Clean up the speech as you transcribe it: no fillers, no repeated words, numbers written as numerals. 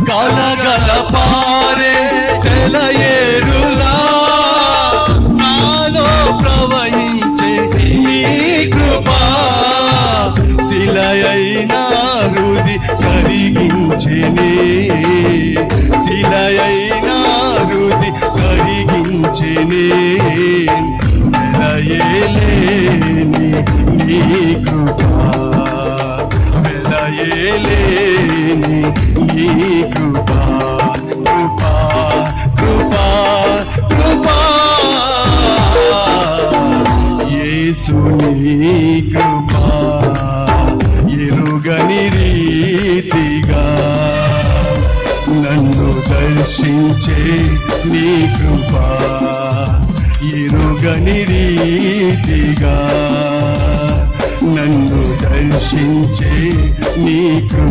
గలగల పారే సెలయేరులా నాలో ప్రవహించే నీ కృపా శిలయైన హృది కరిగించెనే శిలయైన హృది కరిగించెనే వెలయేలేని నీ కృపా వెలయేలేని నీ కృపా కృపా కృపా కృపా యేసు నీ కృపా ఎరుగని రీతిగా నన్ను దర్శించే నీ కృపా ఎరుగని రీతిగా నన్ను దర్శించే నీ కృప